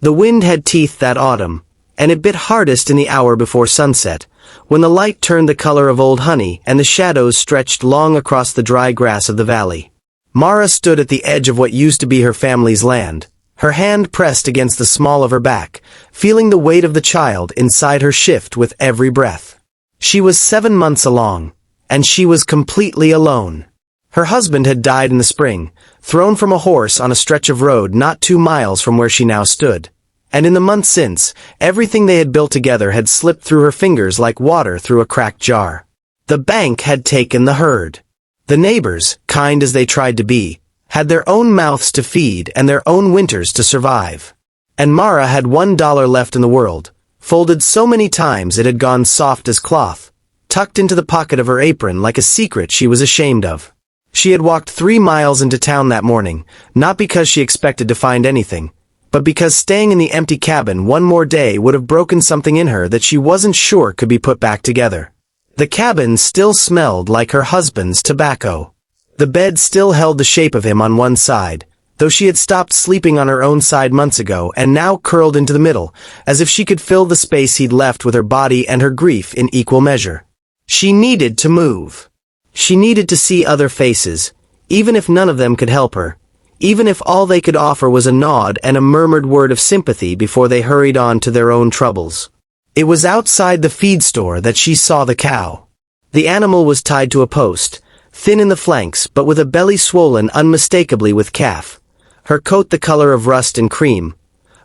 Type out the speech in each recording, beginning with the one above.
The wind had teeth that autumn, and it bit hardest in the hour before sunset, when the light turned the color of old honey and the shadows stretched long across the dry grass of the valley. Mara stood at the edge of what used to be her family's land, her hand pressed against the small of her back, feeling the weight of the child inside her shift with every breath. She was 7 months along, and she was completely alone. Her husband had died in the spring, thrown from a horse on a stretch of road not 2 miles from where she now stood. And in the months since, everything they had built together had slipped through her fingers like water through a cracked jar. The bank had taken the herd. The neighbors, kind as they tried to be, had their own mouths to feed and their own winters to survive. And Mara had $1 left in the world, folded so many times it had gone soft as cloth, tucked into the pocket of her apron like a secret she was ashamed of. She had walked 3 miles into town that morning, not because she expected to find anything, but because staying in the empty cabin one more day would have broken something in her that she wasn't sure could be put back together. The cabin still smelled like her husband's tobacco. The bed still held the shape of him on one side, though she had stopped sleeping on her own side months ago and now curled into the middle, as if she could fill the space he'd left with her body and her grief in equal measure. She needed to move. She needed to see other faces, even if none of them could help her. Even if all they could offer was a nod and a murmured word of sympathy before they hurried on to their own troubles. It was outside the feed store that she saw the cow. The animal was tied to a post, thin in the flanks but with a belly swollen unmistakably with calf, her coat the color of rust and cream,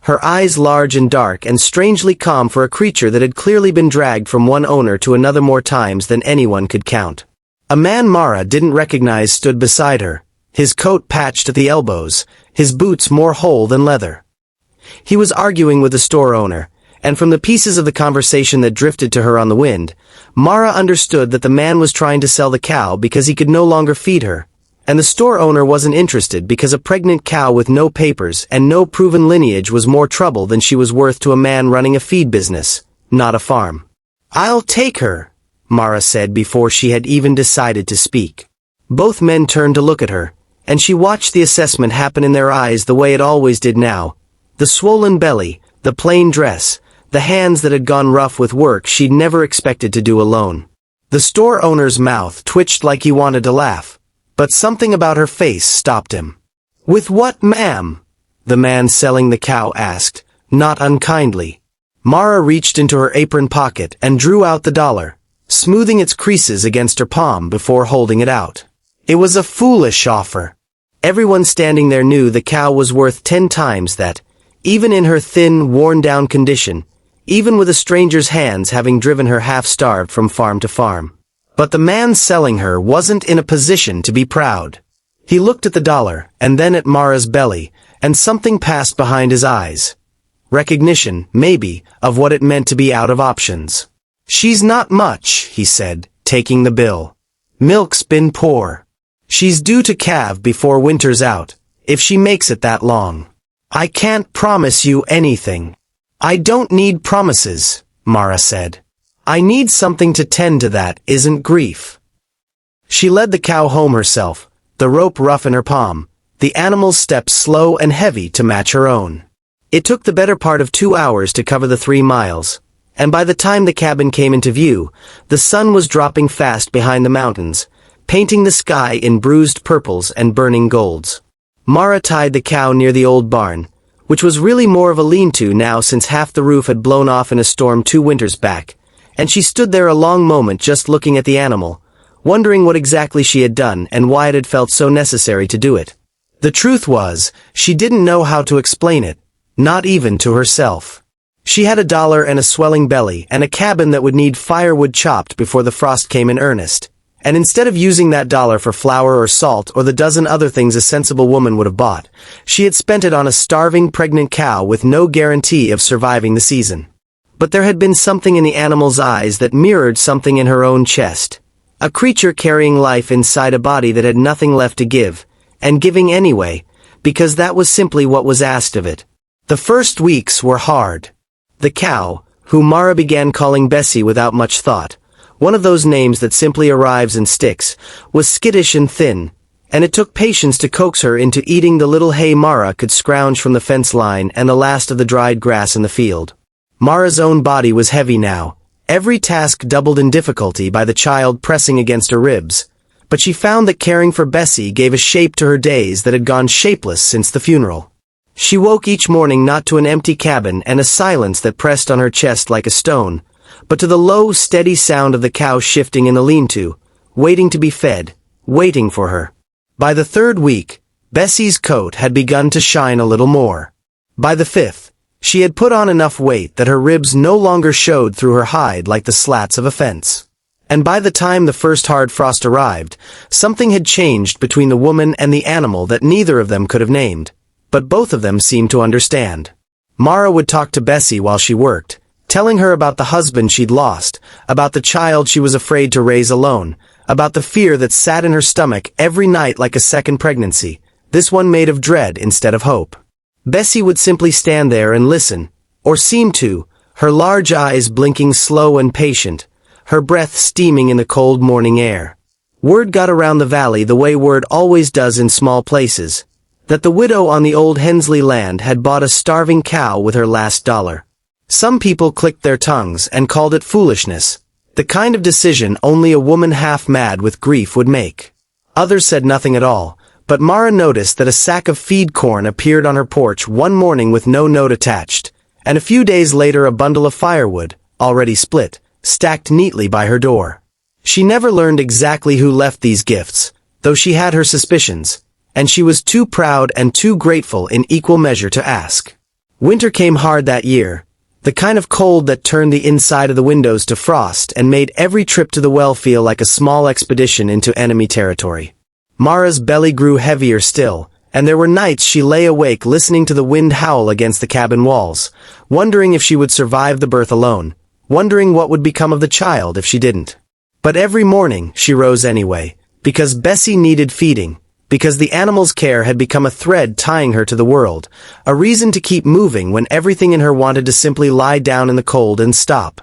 her eyes large and dark and strangely calm for a creature that had clearly been dragged from one owner to another more times than anyone could count. A man Mara didn't recognize stood beside her, his coat patched at the elbows, his boots more whole than leather. He was arguing with the store owner, and from the pieces of the conversation that drifted to her on the wind, Mara understood that the man was trying to sell the cow because he could no longer feed her, and the store owner wasn't interested because a pregnant cow with no papers and no proven lineage was more trouble than she was worth to a man running a feed business, not a farm. "I'll take her," Mara said before she had even decided to speak. Both men turned to look at her, and she watched the assessment happen in their eyes the way it always did now. The swollen belly, the plain dress, the hands that had gone rough with work she'd never expected to do alone. The store owner's mouth twitched like he wanted to laugh, but something about her face stopped him. "With what, ma'am?" the man selling the cow asked, not unkindly. Mara reached into her apron pocket and drew out the dollar, smoothing its creases against her palm before holding it out. It was a foolish offer. Everyone standing there knew the cow was worth 10 times that, even in her thin, worn-down condition, even with a stranger's hands having driven her half-starved from farm to farm. But the man selling her wasn't in a position to be proud. He looked at the dollar, and then at Mara's belly, and something passed behind his eyes. Recognition, maybe, of what it meant to be out of options. "She's not much," he said, taking the bill. "Milk's been poor. She's due to calve before winter's out, if she makes it that long. I can't promise you anything." "I don't need promises," Mara said. "I need something to tend to that isn't grief." She led the cow home herself, the rope rough in her palm, the animal's steps slow and heavy to match her own. It took the better part of 2 hours to cover the 3 miles, and by the time the cabin came into view, the sun was dropping fast behind the mountains, painting the sky in bruised purples and burning golds. Mara tied the cow near the old barn, which was really more of a lean-to now since half the roof had blown off in a storm 2 winters back, and she stood there a long moment just looking at the animal, wondering what exactly she had done and why it had felt so necessary to do it. The truth was, she didn't know how to explain it, not even to herself. She had $1 and a swelling belly and a cabin that would need firewood chopped before the frost came in earnest. And instead of using that $1 for flour or salt or the dozen other things a sensible woman would have bought, she had spent it on a starving pregnant cow with no guarantee of surviving the season. But there had been something in the animal's eyes that mirrored something in her own chest. A creature carrying life inside a body that had nothing left to give, and giving anyway, because that was simply what was asked of it. The first weeks were hard. The cow, who Mara began calling Bessie without much thought, one of those names that simply arrives and sticks, was skittish and thin, and it took patience to coax her into eating the little hay Mara could scrounge from the fence line and the last of the dried grass in the field. Mara's own body was heavy now, every task doubled in difficulty by the child pressing against her ribs, but she found that caring for Bessie gave a shape to her days that had gone shapeless since the funeral. She woke each morning not to an empty cabin and a silence that pressed on her chest like a stone, but to the low, steady sound of the cow shifting in the lean-to, waiting to be fed, waiting for her. By the third week, Bessie's coat had begun to shine a little more. By the fifth, she had put on enough weight that her ribs no longer showed through her hide like the slats of a fence. And by the time the first hard frost arrived, something had changed between the woman and the animal that neither of them could have named, but both of them seemed to understand. Mara would talk to Bessie while she worked, telling her about the husband she'd lost, about the child she was afraid to raise alone, about the fear that sat in her stomach every night like a second pregnancy, this one made of dread instead of hope. Bessie would simply stand there and listen, or seem to, her large eyes blinking slow and patient, her breath steaming in the cold morning air. Word got around the valley the way word always does in small places, that the widow on the old Hensley land had bought a starving cow with her last dollar. Some people clicked their tongues and called it foolishness, the kind of decision only a woman half mad with grief would make. Others said nothing at all, but Mara noticed that a sack of feed corn appeared on her porch one morning with no note attached, and a few days later a bundle of firewood, already split, stacked neatly by her door. She never learned exactly who left these gifts, though she had her suspicions, and she was too proud and too grateful in equal measure to ask. Winter came hard that year, the kind of cold that turned the inside of the windows to frost and made every trip to the well feel like a small expedition into enemy territory. Mara's belly grew heavier still, and there were nights she lay awake listening to the wind howl against the cabin walls, wondering if she would survive the birth alone, wondering what would become of the child if she didn't. But every morning she rose anyway, because Bessie needed feeding, because the animal's care had become a thread tying her to the world, a reason to keep moving when everything in her wanted to simply lie down in the cold and stop.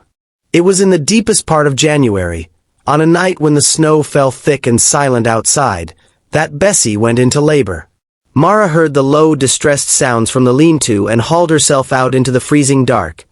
It was in the deepest part of January, on a night when the snow fell thick and silent outside, that Bessie went into labor. Mara heard the low, distressed sounds from the lean-to and hauled herself out into the freezing dark,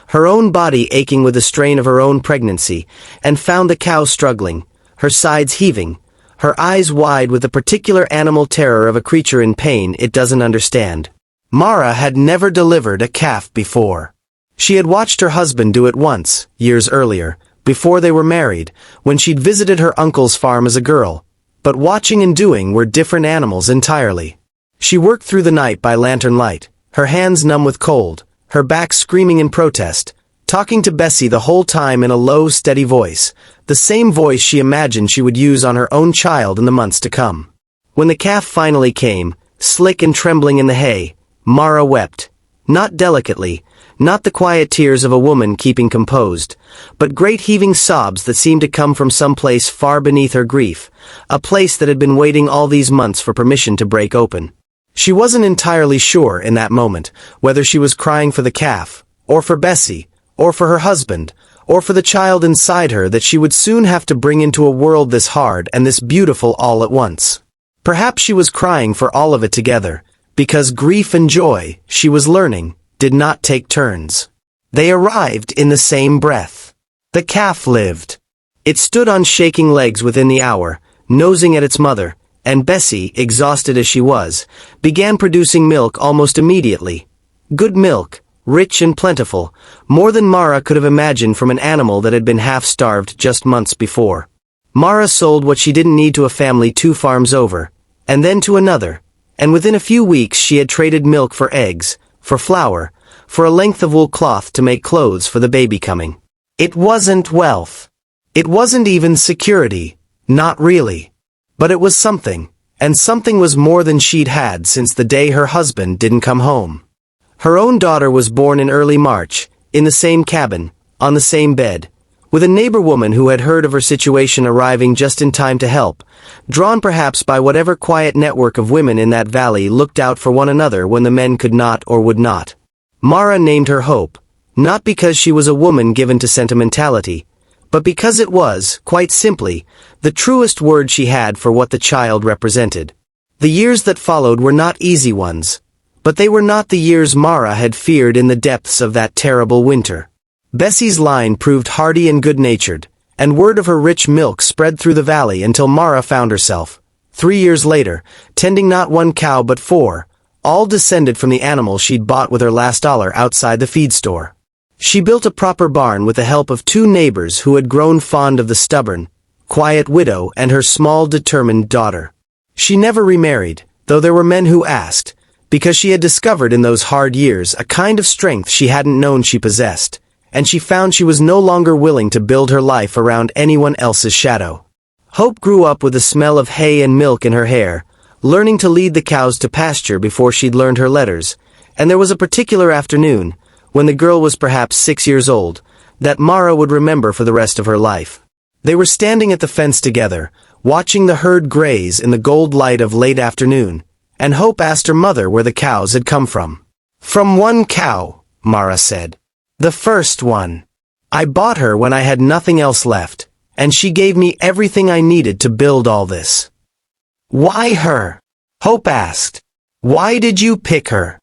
her own body aching with the strain of her own pregnancy, and found the cow struggling, her sides heaving, her eyes wide with the particular animal terror of a creature in pain it doesn't understand. Mara had never delivered a calf before. She had watched her husband do it once, years earlier, before they were married, when she'd visited her uncle's farm as a girl, but watching and doing were different animals entirely. She worked through the night by lantern light, her hands numb with cold, her back screaming in protest, talking to Bessie the whole time in a low, steady voice, the same voice she imagined she would use on her own child in the months to come. When the calf finally came, slick and trembling in the hay, Mara wept, not delicately, not the quiet tears of a woman keeping composed, but great heaving sobs that seemed to come from some place far beneath her grief, a place that had been waiting all these months for permission to break open. She wasn't entirely sure in that moment whether she was crying for the calf, or for Bessie, or for her husband, or for the child inside her that she would soon have to bring into a world this hard and this beautiful all at once. Perhaps she was crying for all of it together, because grief and joy, she was learning, did not take turns. They arrived in the same breath. The calf lived. It stood on shaking legs within the hour, nosing at its mother, and Bessie, exhausted as she was, began producing milk almost immediately. Good milk, rich and plentiful, more than Mara could have imagined from an animal that had been half-starved just months before. Mara sold what she didn't need to a family 2 farms over, and then to another, and within a few weeks she had traded milk for eggs, for flour, for a length of wool cloth to make clothes for the baby coming. It wasn't wealth. It wasn't even security, not really. But it was something, and something was more than she'd had since the day her husband didn't come home. Her own daughter was born in early March, in the same cabin, on the same bed, with a neighbor woman who had heard of her situation arriving just in time to help, drawn perhaps by whatever quiet network of women in that valley looked out for one another when the men could not or would not. Mara named her Hope, not because she was a woman given to sentimentality, but because it was, quite simply, the truest word she had for what the child represented. The years that followed were not easy ones, but they were not the years Mara had feared in the depths of that terrible winter. Bessie's line proved hardy and good-natured, and word of her rich milk spread through the valley until Mara found herself, 3 years later, tending not 1 cow but 4, all descended from the animal she'd bought with her last dollar outside the feed store. She built a proper barn with the help of 2 neighbors who had grown fond of the stubborn, quiet widow and her small, determined daughter. She never remarried, though there were men who asked, because she had discovered in those hard years a kind of strength she hadn't known she possessed, and she found she was no longer willing to build her life around anyone else's shadow. Hope grew up with the smell of hay and milk in her hair, learning to lead the cows to pasture before she'd learned her letters, and there was a particular afternoon, when the girl was perhaps 6 years old, that Mara would remember for the rest of her life. They were standing at the fence together, watching the herd graze in the gold light of late afternoon, and Hope asked her mother where the cows had come from. "From 1 cow," Mara said. "The first one. I bought her when I had nothing else left, and she gave me everything I needed to build all this." "Why her?" Hope asked. "Why did you pick her?"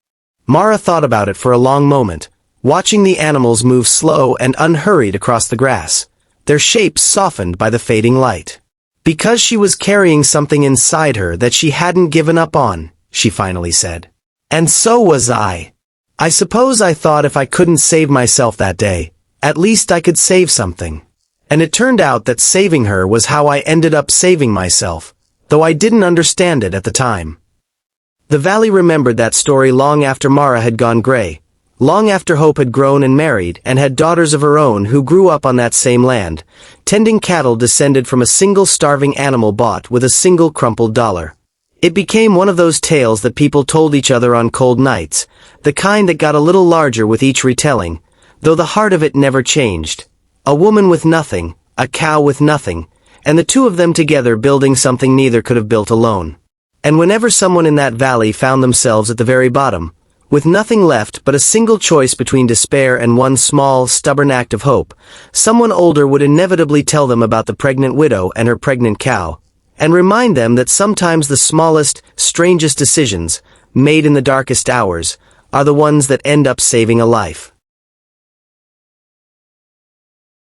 Mara thought about it for a long moment, watching the animals move slow and unhurried across the grass, their shapes softened by the fading light. "Because she was carrying something inside her that she hadn't given up on," she finally said. "And so was I. I suppose I thought if I couldn't save myself that day, at least I could save something. And it turned out that saving her was how I ended up saving myself, though I didn't understand it at the time." The valley remembered that story long after Mara had gone gray, long after Hope had grown and married and had daughters of her own who grew up on that same land, tending cattle descended from a single starving animal bought with a single crumpled dollar. It became one of those tales that people told each other on cold nights, the kind that got a little larger with each retelling, though the heart of it never changed. A woman with nothing, a cow with nothing, and the 2 of them together building something neither could have built alone. And whenever someone in that valley found themselves at the very bottom, with nothing left but a single choice between despair and one small, stubborn act of hope, someone older would inevitably tell them about the pregnant widow and her pregnant cow, and remind them that sometimes the smallest, strangest decisions, made in the darkest hours, are the ones that end up saving a life.